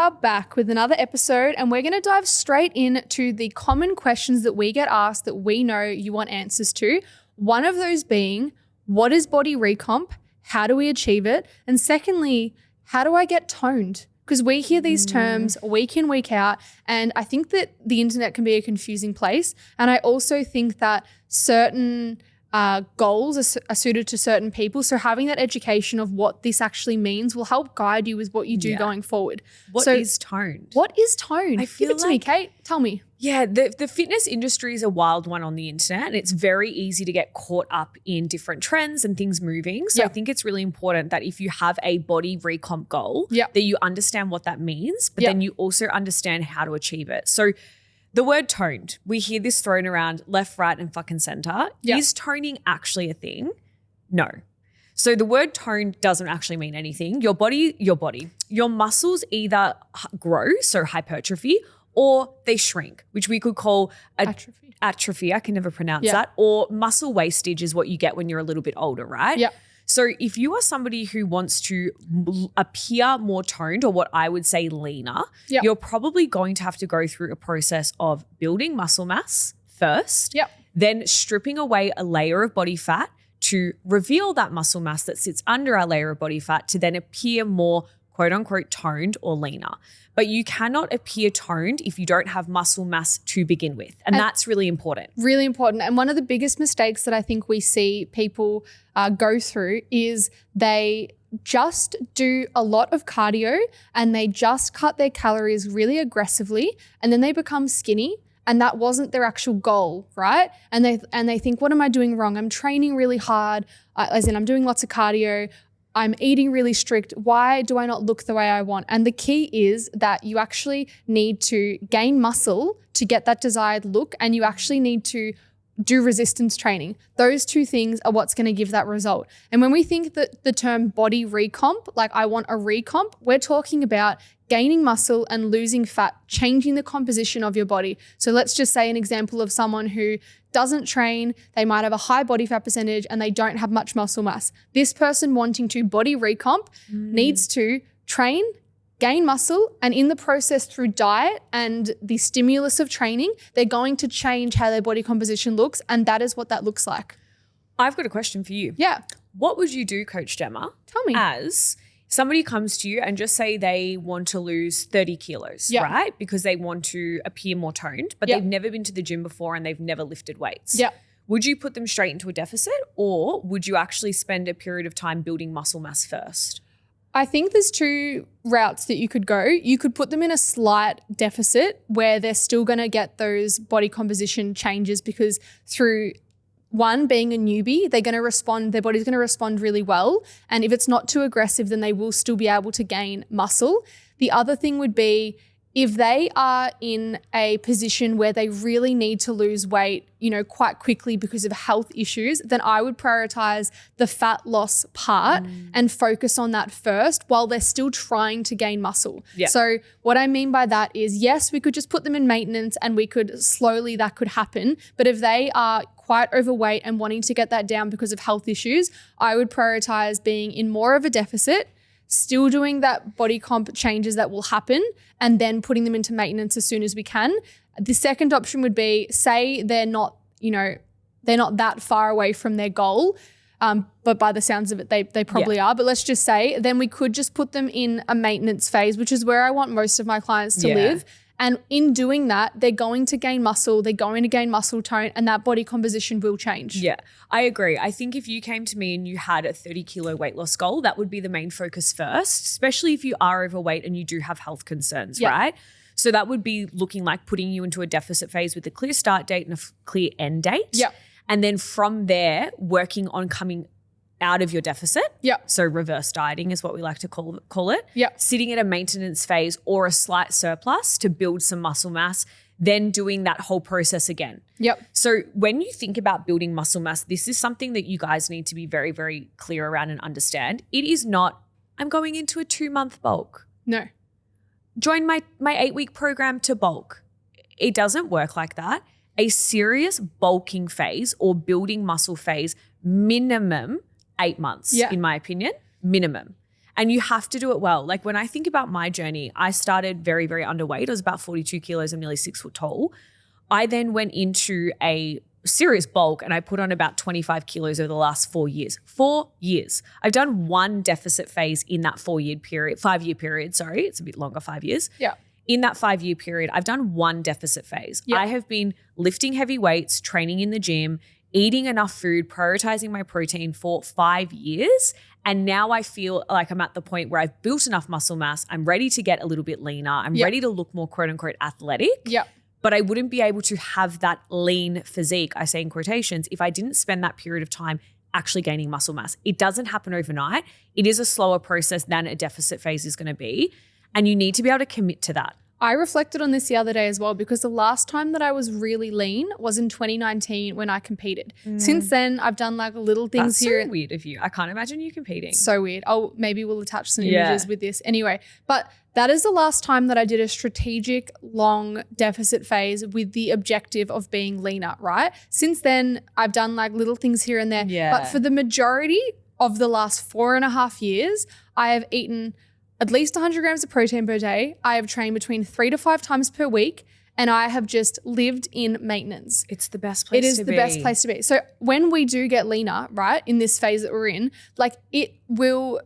are back with another episode, and we're going to dive straight into the common questions that we get asked that we know you want answers to. One of those being, what is body recomp? How do we achieve it? And secondly, how do I get toned? Because we hear these terms week in, week out, and I think that the internet can be a confusing place. And I also think that certain goals are suited to certain people. So having that education of what this actually means will help guide you with what you do going forward. What is toned? What is toned? I feel Give it to me, Kate. Tell me. Yeah, the fitness industry is a wild one on the internet, and it's very easy to get caught up in different trends and things moving. So I think it's really important that if you have a body recomp goal, that you understand what that means, but then you also understand how to achieve it. So the word toned, we hear this thrown around left, right, and fucking center. Is toning actually a thing? No. So the word toned doesn't actually mean anything. Your muscles either grow, so hypertrophy, or they shrink, which we could call atrophy. I can never pronounce that. Or muscle wastage is what you get when you're a little bit older, right? Yeah. So if you are somebody who wants to appear more toned, or what I would say leaner, you're probably going to have to go through a process of building muscle mass first, then stripping away a layer of body fat to reveal that muscle mass that sits under our layer of body fat to then appear more quote unquote toned or leaner. But you cannot appear toned if you don't have muscle mass to begin with. And that's really important. Really important. And one of the biggest mistakes that I think we see people go through is they just do a lot of cardio and they just cut their calories really aggressively, and then they become skinny. And that wasn't their actual goal, right? And they think, what am I doing wrong? I'm training really hard, as in I'm doing lots of cardio. I'm eating really strict. Why do I not look the way I want? And the key is that you actually need to gain muscle to get that desired look, and you actually need to do resistance training. Those two things are what's going to give that result. And when we think that the term body recomp, like I want a recomp, we're talking about gaining muscle and losing fat, changing the composition of your body. So let's just say an example of someone who doesn't train, they might have a high body fat percentage and they don't have much muscle mass. This person wanting to body recomp needs to train, gain muscle, and in the process through diet and the stimulus of training, they're going to change how their body composition looks, and that is what that looks like. I've got a question for you. Yeah. What would you do, Coach Gemma? Tell me. As somebody comes to you and just say they want to lose 30 kilos, right? Because they want to appear more toned, but they've never been to the gym before and they've never lifted weights. Yeah. Would you put them straight into a deficit, or would you actually spend a period of time building muscle mass first? I think there's two routes that you could go. You could put them in a slight deficit where they're still going to get those body composition changes, because through one, being a newbie, their body's going to respond really well. And if it's not too aggressive, then they will still be able to gain muscle. The other thing would be, if they are in a position where they really need to lose weight, quite quickly because of health issues, then I would prioritize the fat loss part and focus on that first while they're still trying to gain muscle. Yeah. So what I mean by that is, yes, we could just put them in maintenance and that could happen. But if they are quite overweight and wanting to get that down because of health issues, I would prioritize being in more of a deficit, still doing that body comp changes that will happen, and then putting them into maintenance as soon as we can. The second option would be, say they're not that far away from their goal, but by the sounds of it, they probably are. But let's just say, then we could just put them in a maintenance phase, which is where I want most of my clients to live. And in doing that, they're going to gain muscle, they're going to gain muscle tone, and that body composition will change. Yeah, I agree. I think if you came to me and you had a 30 kilo weight loss goal, that would be the main focus first, especially if you are overweight and you do have health concerns, right? So that would be looking like putting you into a deficit phase with a clear start date and a clear end date. Yeah. And then from there, working on coming out of your deficit. Yeah. So reverse dieting is what we like to call it. Yeah. Sitting at a maintenance phase or a slight surplus to build some muscle mass, then doing that whole process again. Yep. So when you think about building muscle mass, this is something that you guys need to be very, very clear around and understand. It is not, I'm going into a 2-month bulk. No. Join my 8-week program to bulk. It doesn't work like that. A serious bulking phase or building muscle phase, minimum 8 months, in my opinion, minimum. And you have to do it well. Like when I think about my journey, I started very, very underweight. I was about 42 kilos. I'm nearly 6 foot tall. I then went into a serious bulk and I put on about 25 kilos over the last 4 years. 4 years. I've done one deficit phase in that 5-year period. Sorry, it's a bit longer, 5 years. Yeah. In that 5-year period, I've done one deficit phase. Yep. I have been lifting heavy weights, training in the gym, eating enough food, prioritizing my protein for 5 years. And now I feel like I'm at the point where I've built enough muscle mass. I'm ready to get a little bit leaner. I'm ready to look more quote unquote athletic. Yeah. But I wouldn't be able to have that lean physique, I say in quotations, if I didn't spend that period of time actually gaining muscle mass. It doesn't happen overnight. It is a slower process than a deficit phase is going to be. And you need to be able to commit to that. I reflected on this the other day as well because the last time that I was really lean was in 2019 when I competed. Since then, I've done like little things That's here. so weird of you. I can't imagine you competing. So weird. Oh, maybe we'll attach some images with this. Anyway, but that is the last time that I did a strategic long deficit phase with the objective of being leaner, right? Since then, I've done like little things here and there. Yeah. But for the majority of the last 4.5 years, I have eaten at least 100 grams of protein per day. I have trained between 3 to 5 times per week, and I have just lived in maintenance. It's the best place to be. It is the best place to be. So when we do get leaner, right, in this phase that we're in, like it will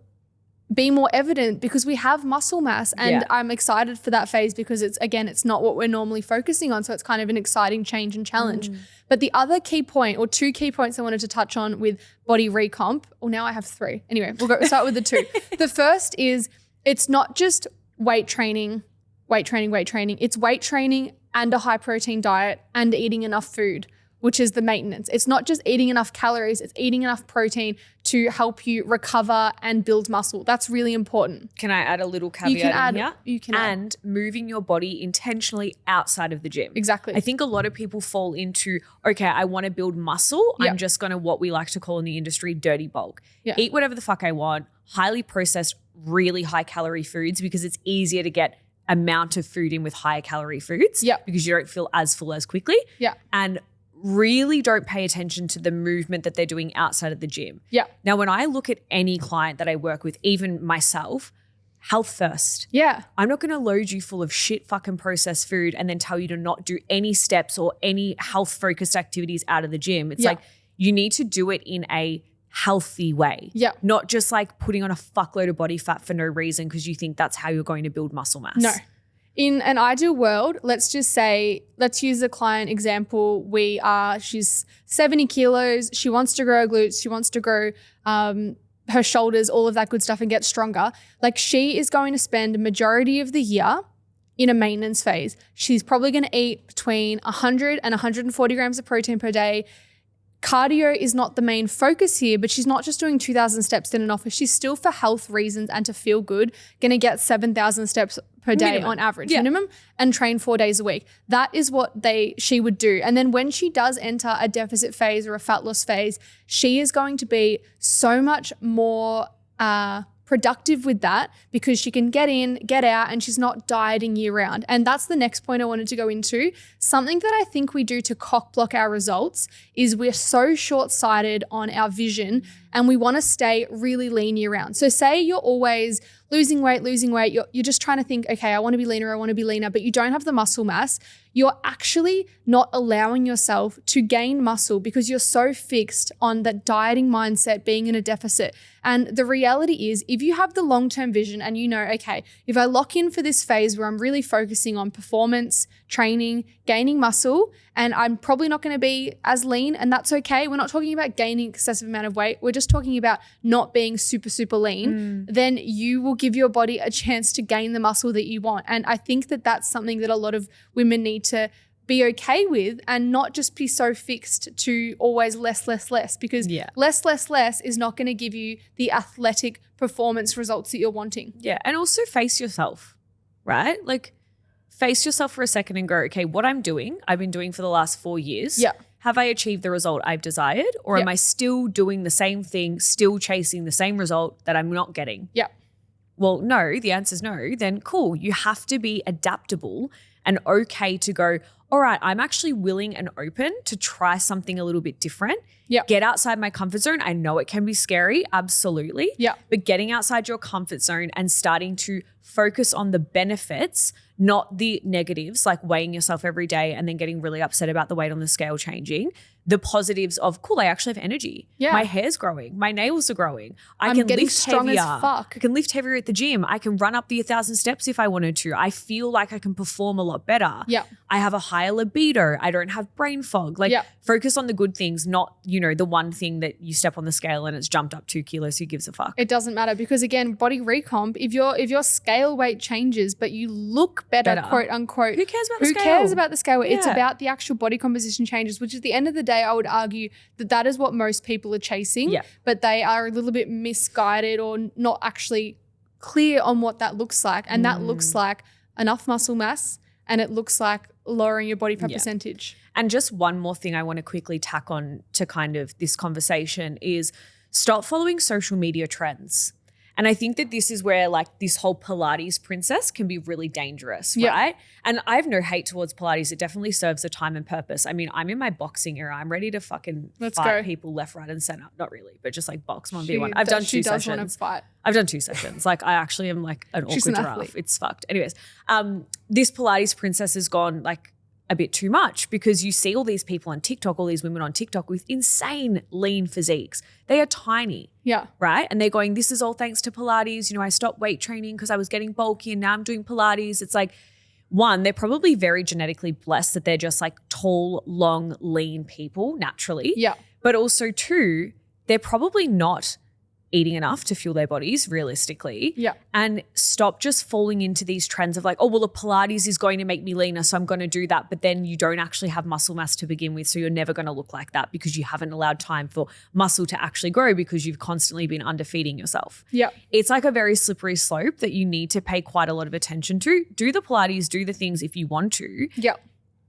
be more evident because we have muscle mass, and I'm excited for that phase because it's not what we're normally focusing on. So it's kind of an exciting change and challenge. But the other key point, or 2 key points I wanted to touch on with body recomp, well, now I have 3. Anyway, we'll start with the 2. The first is it's not just weight training. It's weight training and a high protein diet and eating enough food, which is the maintenance. It's not just eating enough calories, it's eating enough protein to help you recover and build muscle. That's really important. Can I add a little caveat in here? You can add. And moving your body intentionally outside of the gym. Exactly. I think a lot of people fall into, okay, I want to build muscle. Yep. I'm just going to, what we like to call in the industry, dirty bulk. Yeah. Eat whatever the fuck I want, highly processed, really high calorie foods because it's easier to get amount of food in with higher calorie foods because you don't feel as full as quickly. Yeah. And really don't pay attention to the movement that they're doing outside of the gym. Yeah. Now, when I look at any client that I work with, even myself, health first. Yeah. I'm not going to load you full of shit fucking processed food and then tell you to not do any steps or any health focused activities out of the gym. It's like you need to do it in a healthy way. Yeah. Not just like putting on a fuckload of body fat for no reason because you think that's how you're going to build muscle mass. No. In an ideal world, let's use a client example. She's 70 kilos. She wants to grow her glutes. She wants to grow her shoulders, all of that good stuff and get stronger. Like she is going to spend a majority of the year in a maintenance phase. She's probably going to eat between 100 and 140 grams of protein per day. Cardio is not the main focus here, but she's not just doing 2,000 steps in an office. She's still, for health reasons and to feel good, going to get 7,000 steps per day on average, minimum, and train 4 days a week. That is what she would do. And then when she does enter a deficit phase or a fat loss phase, she is going to be so much more productive with that because she can get in, get out, and she's not dieting year round. And that's the next point I wanted to go into. Something that I think we do to cock block our results is we're so short-sighted on our vision and we want to stay really lean year round. So say you're always losing weight, you're just trying to think, okay, I want to be leaner, but you don't have the muscle mass. You're actually not allowing yourself to gain muscle because you're so fixed on that dieting mindset, being in a deficit. And the reality is, if you have the long-term vision and you know, okay, if I lock in for this phase where I'm really focusing on performance, training, gaining muscle, and I'm probably not going to be as lean, and that's okay. We're not talking about gaining excessive amount of weight. We're just talking about not being super, super lean. Then you will give your body a chance to gain the muscle that you want. And I think that that's something that a lot of women need to be okay with and not just be so fixed to always less, because less is not going to give you the athletic performance results that you're wanting. Yeah. And also face yourself, right? Like face yourself for a second and go, okay, what I've been doing for the last 4 years. Yeah. Have I achieved the result I've desired, or am I still doing the same thing, still chasing the same result that I'm not getting? Yeah. Well, no, the answer is no. Then cool. You have to be adaptable and okay to go, all right, I'm actually willing and open to try something a little bit different. Yeah. Get outside my comfort zone. I know it can be scary, absolutely. Yeah. But getting outside your comfort zone and starting to focus on the benefits, not the negatives, like weighing yourself every day and then getting really upset about the weight on the scale changing. The positives of, cool, I actually have energy. Yeah. My hair's growing. My nails are growing. I I'm can getting lift strong heavier. as fuck. I can lift heavier at the gym. I can run up the 1,000 steps if I wanted to. I feel like I can perform a lot better. Yeah. I have a higher libido. I don't have brain fog. Like, Yeah. focus on the good things, not, the one thing that you step on the scale and it's jumped up 2 kilos. Who gives a fuck? It doesn't matter because, again, body recomp, if your scale weight changes but you look better. Quote unquote, Who cares about the who scale? cares about the scale weight? It's Yeah. about the actual body composition changes, which at the end of the day, I would argue that is what most people are chasing, Yeah. but they are a little bit misguided or not actually clear on what that looks like. And that looks like enough muscle mass and it looks like lowering your body fat percentage. And just one more thing I want to quickly tack on to kind of this conversation is stop following social media trends. And I think that this is where like this whole Pilates princess can be really dangerous, right? And I have no hate towards Pilates. It definitely serves a time and purpose. I mean, I'm in my boxing era. I'm ready to fucking fight people left, right, and center. Not really, but just like box 1v1. I've done 2 sessions. She does want to fight. I've done 2 sessions. Like I actually am like an She's awkward an giraffe. athlete. It's fucked. Anyways, this Pilates princess has gone like a bit too much because you see all these people on TikTok, all these women on TikTok with insane lean physiques. They are tiny. Yeah. Right? And they're going, this is all thanks to Pilates. I stopped weight training because I was getting bulky and now I'm doing Pilates. It's like, one, they're probably very genetically blessed that they're just like tall, long, lean people naturally. Yeah. But also 2, they're probably not eating enough to fuel their bodies realistically. Yeah. And stop just falling into these trends of like, oh, well, the Pilates is going to make me leaner, so I'm going to do that. But then you don't actually have muscle mass to begin with. So you're never going to look like that because you haven't allowed time for muscle to actually grow because you've constantly been underfeeding yourself. Yeah. It's like a very slippery slope that you need to pay quite a lot of attention to. Do the Pilates, do the things if you want to. Yeah.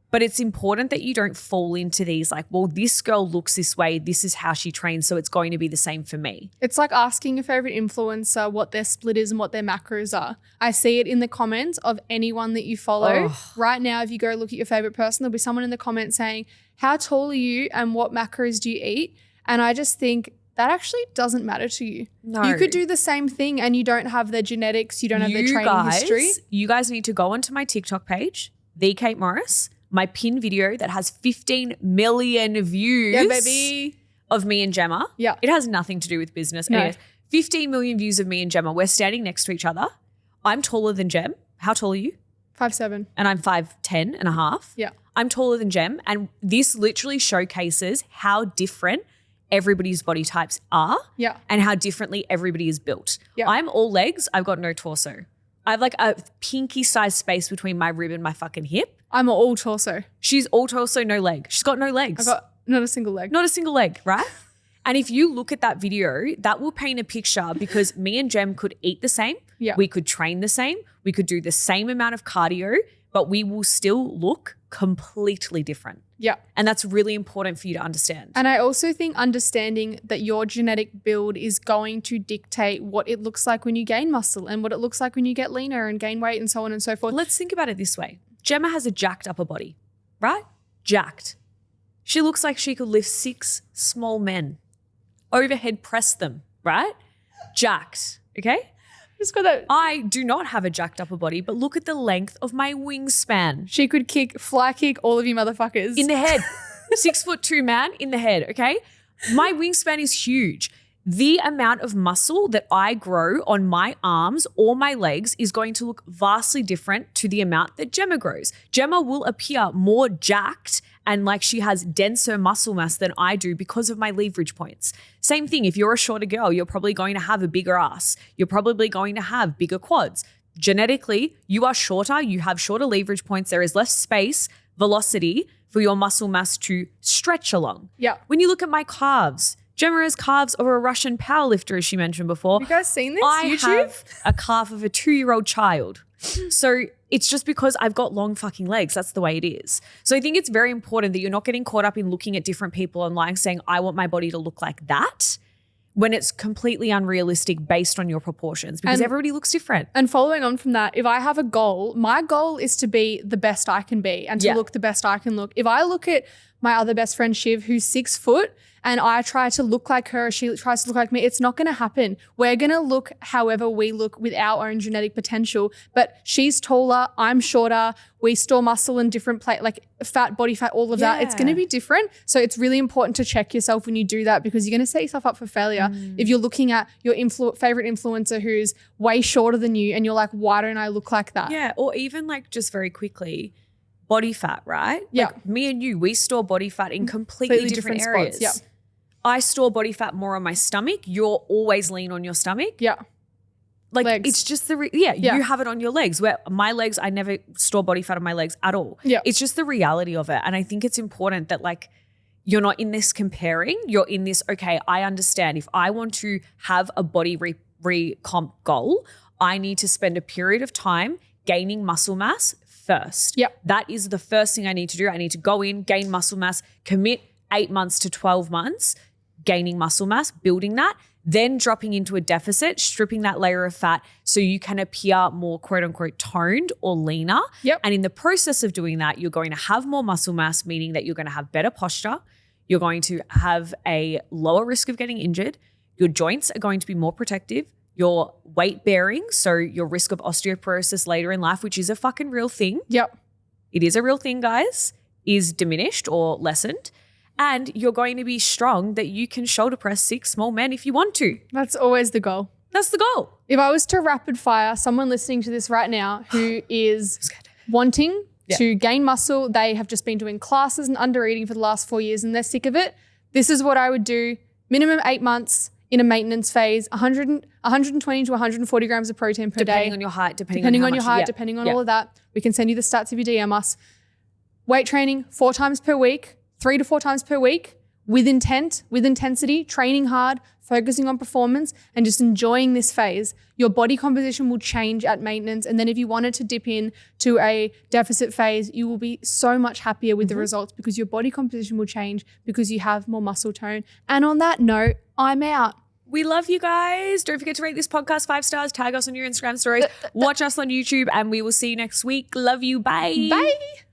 But it's important that you don't fall into these like, well, this girl looks this way. This is how she trains. So it's going to be the same for me. It's like asking your favorite influencer what their split is and what their macros are. I see it in the comments of anyone that you follow. Right now, if you go look at your favorite person, there'll be someone in the comments saying, how tall are you and what macros do you eat? And I just think that actually doesn't matter to you. No. You could do the same thing and you don't have their genetics. You don't have their training history. You guys need to go onto my TikTok page, The Kate Morris, my pin video that has 15 million views of me and Gemma. Yeah. It has nothing to do with business. No. Anyways, 15 million views of me and Gemma. We're standing next to each other. I'm taller than Gem. How tall are you? 5'7". And I'm 5'10" and a half. Yeah. I'm taller than Gem. And this literally showcases how different everybody's body types are. Yeah. And how differently everybody is built. Yeah. I'm all legs. I've got no torso. I have like a pinky size space between my rib and my fucking hip. I'm all torso. She's all torso, no leg. She's got no legs. I've got not a single leg. Not a single leg, right? And if you look at that video, that will paint a picture because me and Gem could eat the same. Yeah. We could train the same. We could do the same amount of cardio, but we will still look completely different. Yeah. And that's really important for you to understand. And I also think understanding that your genetic build is going to dictate what it looks like when you gain muscle and what it looks like when you get leaner and gain weight and so on and so forth. Let's think about it this way. Gemma has a jacked upper body, right? Jacked. She looks like she could lift 6 small men, overhead press them, right? Jacked, okay? Just got that. I do not have a jacked upper body, but look at the length of my wingspan. She could fly kick all of you motherfuckers. In the head. 6'2" man in the head, okay? My wingspan is huge. The amount of muscle that I grow on my arms or my legs is going to look vastly different to the amount that Gemma grows. Gemma will appear more jacked and like she has denser muscle mass than I do because of my leverage points. Same thing, if you're a shorter girl, you're probably going to have a bigger ass. You're probably going to have bigger quads. Genetically, you are shorter, you have shorter leverage points, there is less space, velocity for your muscle mass to stretch along. Yeah. When you look at my calves, Gemma has calves of a Russian powerlifter, as she mentioned before. You guys seen this? I YouTube? have a calf of a 2-year-old child. So it's just because I've got long fucking legs. That's the way it is. So I think it's very important that you're not getting caught up in looking at different people online saying, I want my body to look like that. when it's completely unrealistic based on your proportions because everybody looks different. And following on from that, if I have a goal, my goal is to be the best I can be and to look the best I can look. If I look at my other best friend, Shiv, who's 6 foot, and I try to look like her, she tries to look like me, it's not going to happen. We're going to look however we look with our own genetic potential, but she's taller, I'm shorter, we store muscle in different like fat, body fat, all of that. It's going to be different. So it's really important to check yourself when you do that because you're going to set yourself up for failure. If you're looking at your favorite influencer who's way shorter than you and you're like, why don't I look like that? Yeah, or even like just very quickly, body fat, right? Yeah. Like me and you, we store body fat in completely different areas. Spots. Yeah. I store body fat more on my stomach. You're always lean on your stomach. Yeah. Like legs. it's just you have it on your legs. Where my legs, I never store body fat on my legs at all. Yeah. It's just the reality of it. And I think it's important that like you're not in this comparing. You're in this, okay, I understand if I want to have a body recomp goal, I need to spend a period of time gaining muscle mass first. Yep. That is the first thing I need to do. I need to go in, gain muscle mass, commit 8 months to 12 months, gaining muscle mass, building that, then dropping into a deficit, stripping that layer of fat so you can appear more quote unquote toned or leaner. Yep. And in the process of doing that, you're going to have more muscle mass, meaning that you're going to have better posture. You're going to have a lower risk of getting injured. Your joints are going to be more protective. Your weight bearing, so your risk of osteoporosis later in life, which is a fucking real thing. Yep. It is a real thing, guys, is diminished or lessened. And you're going to be strong that you can shoulder press 6 small men if you want to. That's always the goal. That's the goal. If I was to rapid fire someone listening to this right now who is wanting to gain muscle, they have just been doing classes and under eating for the last 4 years and they're sick of it, this is what I would do. Minimum 8 months in a maintenance phase, 120 to 140 grams of protein per day. Depending on your height, depending on your height, depending on all of that. We can send you the stats if you DM us. Weight training 4 times per week, 3 to 4 times per week with intent, with intensity, training hard, focusing on performance and just enjoying this phase. Your body composition will change at maintenance. And then if you wanted to dip in to a deficit phase, you will be so much happier with the results because your body composition will change because you have more muscle tone. And on that note, I'm out. We love you guys. Don't forget to rate this podcast 5 stars. Tag us on your Instagram stories. Watch us on YouTube and we will see you next week. Love you. Bye. Bye.